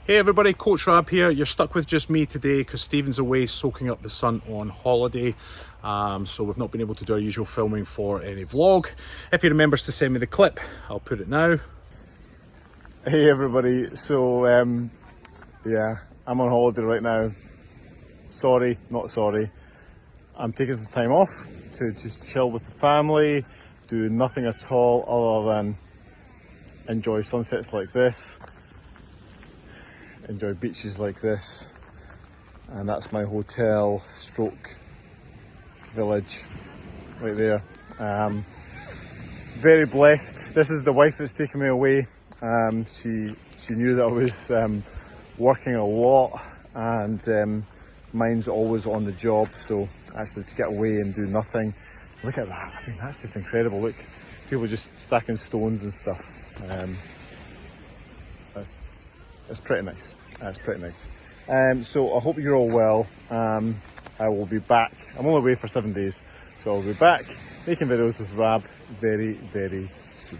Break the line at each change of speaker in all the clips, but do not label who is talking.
Hey everybody, Coach Rab here. You're stuck with just me today because Stephen's away soaking up the sun on holiday. So we've not been able to do our usual filming for any vlog. If he remembers to send me the clip, I'll put it now.
Hey everybody, so yeah, I'm on holiday right now. Sorry, not sorry. I'm taking some time off to just chill with the family, do nothing at all other than enjoy sunsets like this, enjoy beaches like this, and that's my hotel stroke village right there. Very blessed. This is the wife that's taking me away. She knew that I was working a lot, and mine's always on the job, so actually to get away and do nothing, look at that. I mean, that's just incredible. Look, people just stacking stones and stuff. That's pretty nice. That's pretty nice. So I hope you're all well. I will be back. I'm only away for 7 days, so I'll be back making videos with Rab very, very soon.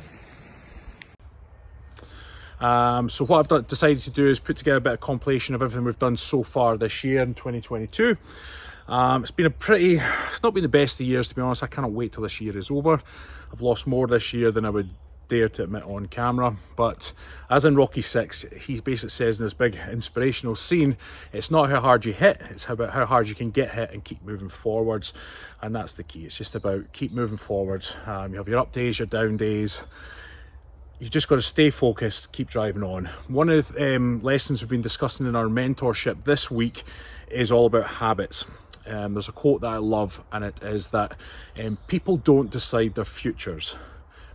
So what I've decided to do is put together a bit of compilation of everything we've done so far this year in 2022. It's not been the best of years, to be honest. I cannot wait till this year is over. I've lost more this year than I would dare to admit on camera, but as in Rocky 6, he basically says in this big inspirational scene, it's not how hard you hit, it's about how hard you can get hit and keep moving forwards. And that's the key. It's just about keep moving forwards. You have your up days, your down days. You just got to stay focused, keep driving on. One of the lessons we've been discussing in our mentorship this week is all about habits. There's a quote that I love, and it is that people don't decide their futures.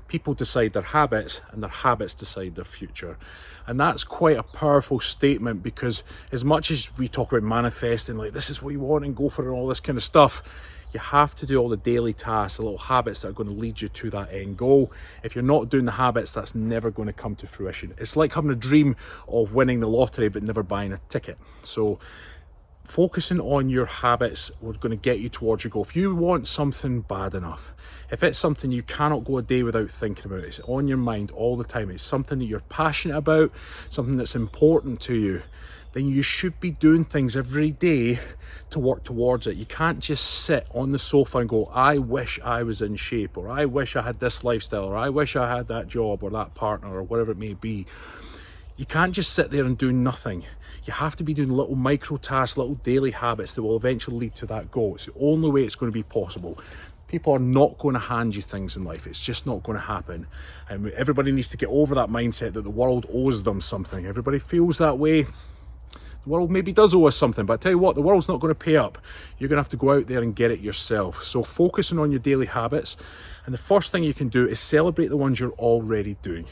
People decide their habits, and their habits decide their future. And that's quite a powerful statement, because as much as we talk about manifesting, like this is what you want and go for it and all this kind of stuff, you have to do all the daily tasks, the little habits that are going to lead you to that end goal. If you're not doing the habits, that's never going to come to fruition. It's like having a dream of winning the lottery but never buying a ticket. So focusing on your habits are going to get you towards your goal. If you want something bad enough, if it's something you cannot go a day without thinking about, it's on your mind all the time, it's something that you're passionate about, something that's important to you, then you should be doing things every day to work towards it. You can't just sit on the sofa and go, I wish I was in shape, or I wish I had this lifestyle, or I wish I had that job or that partner, or whatever it may be. You can't just sit there and do nothing. You have to be doing little micro tasks, little daily habits that will eventually lead to that goal. It's the only way it's going to be possible. People are not going to hand you things in life. It's just not going to happen. And everybody needs to get over that mindset that the world owes them something. Everybody feels that way. The world maybe does owe us something, but I tell you what, the world's not going to pay up. You're going to have to go out there and get it yourself. So focusing on your daily habits. And the first thing you can do is celebrate the ones you're already doing.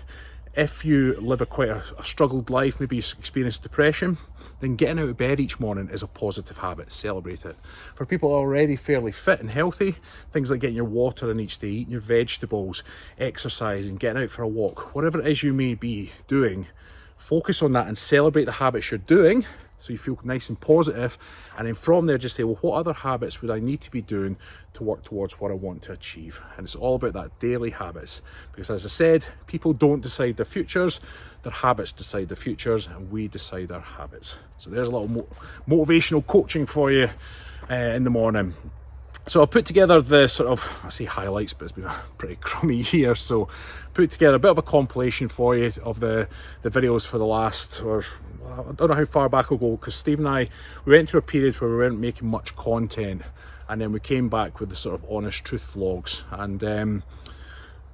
If you live quite a struggled life, maybe you experience depression, then getting out of bed each morning is a positive habit. Celebrate it. For people already fairly fit and healthy, things like getting your water in each day, eating your vegetables, exercising, getting out for a walk, whatever it is you may be doing, focus on that and celebrate the habits you're doing so you feel nice and positive. And then from there, just say, well, what other habits would I need to be doing to work towards what I want to achieve? And it's all about that daily habits. Because as I said, people don't decide their futures, their habits decide their futures, and we decide our habits. So there's a little motivational coaching for you in the morning. So I've put together the sort of, I say highlights, but it's been a pretty crummy year. So put together a bit of a compilation for you of the videos for the last, or I don't know how far back I'll go, because Steve and I, we went through a period where we weren't making much content, and then we came back with the sort of honest truth vlogs. And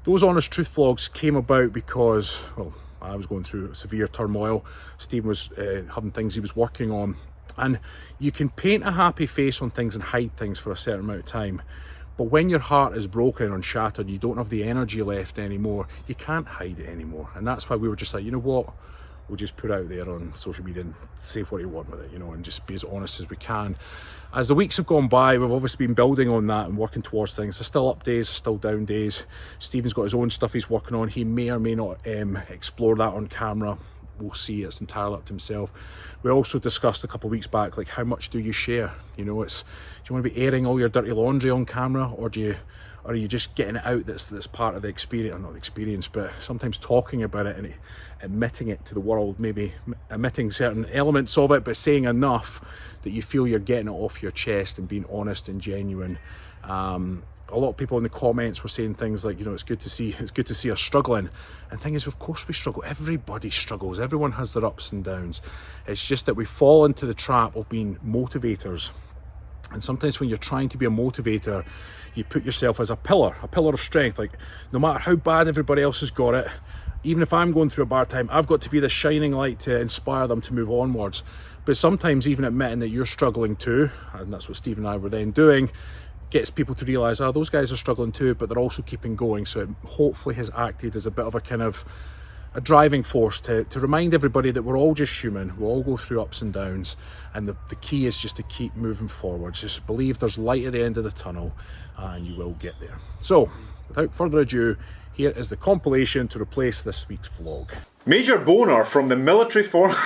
those honest truth vlogs came about because, well, I was going through severe turmoil. Steve was having things he was working on. And you can paint a happy face on things and hide things for a certain amount of time. But when your heart is broken and shattered, you don't have the energy left anymore, you can't hide it anymore. And that's why we were just like, you know what? We'll just put out there on social media and say what you want with it, you know, and just be as honest as we can. As the weeks have gone by, we've obviously been building on that and working towards things. There's still up days, there's still down days. Stephen's got his own stuff he's working on. He may or may not explore that on camera. we'll see. It's entirely up to himself. We also discussed a couple of weeks back, like, how much do you share? You know, do you want to be airing all your dirty laundry on camera, or are you just getting it out that's part of the experience, or not the experience, but sometimes talking about it and admitting it to the world, maybe omitting certain elements of it, but saying enough that you feel you're getting it off your chest and being honest and genuine. A lot of people in the comments were saying things like, you know, it's good to see us struggling. And the thing is, of course we struggle. Everybody struggles. Everyone has their ups and downs. It's just that we fall into the trap of being motivators. And sometimes when you're trying to be a motivator, you put yourself as a pillar of strength. Like, no matter how bad everybody else has got it, even if I'm going through a bad time, I've got to be the shining light to inspire them to move onwards. But sometimes even admitting that you're struggling too, and that's what Steve and I were then doing, gets people to realise, oh, those guys are struggling too, but they're also keeping going. So it hopefully has acted as a bit of a kind of a driving force to remind everybody that we're all just human. We all go through ups and downs, and the key is just to keep moving forward. Just believe there's light at the end of the tunnel, and you will get there. So without further ado, here is the compilation to replace this week's vlog. Major boner from the military force.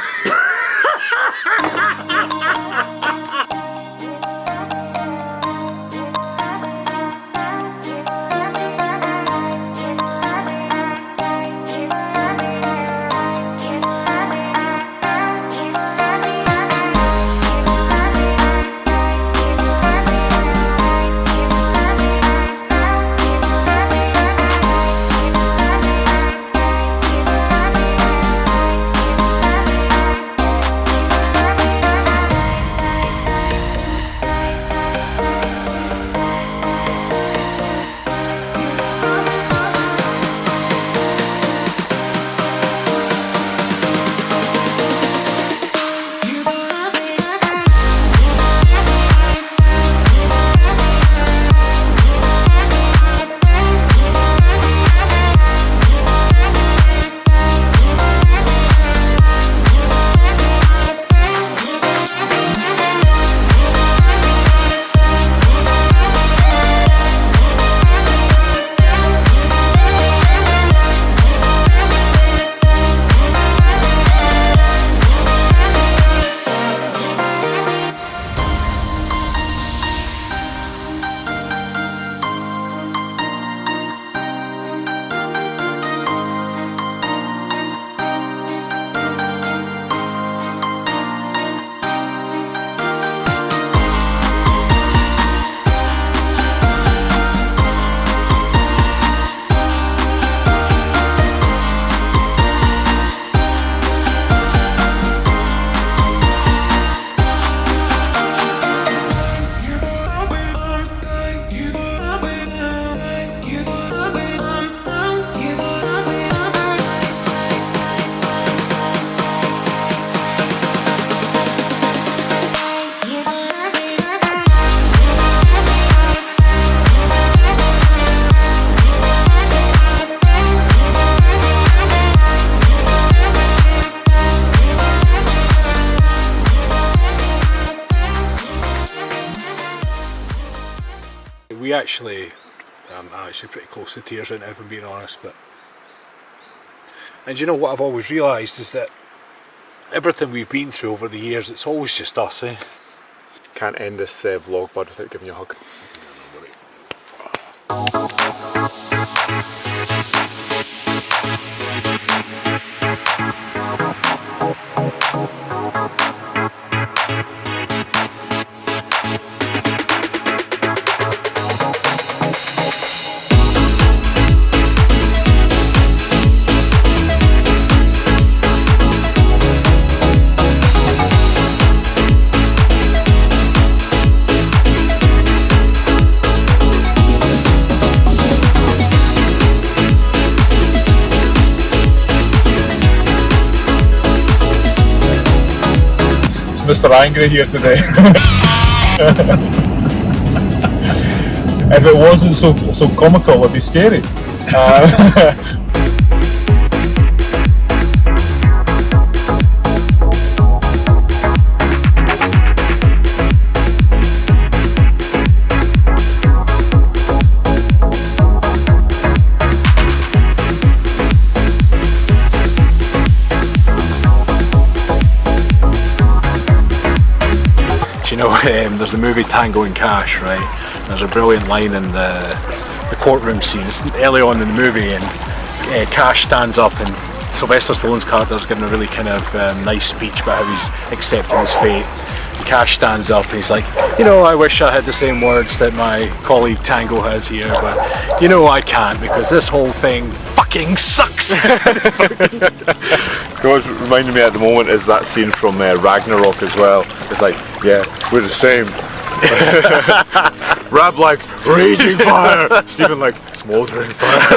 I'm actually pretty close to tears right now, if I'm being honest. And you know what I've always realised is that everything we've been through over the years, it's always just us, eh?
Can't end this vlog, bud, without giving you a hug. Mr. Angry here today. If it wasn't so comical, it'd be scary.
there's the movie Tango and Cash, right? There's a brilliant line in the courtroom scene. It's early on in the movie, and Cash stands up, and Sylvester Stallone's character's giving a really kind of nice speech about how he's accepting his fate. And Cash stands up and he's like, you know, I wish I had the same words that my colleague Tango has here, but you know I can't because this whole thing fucking sucks.
What's reminding me at the moment is that scene from Ragnarok as well. It's like, yeah, we're the same. Rab like raging fire, Stephen like smoldering fire.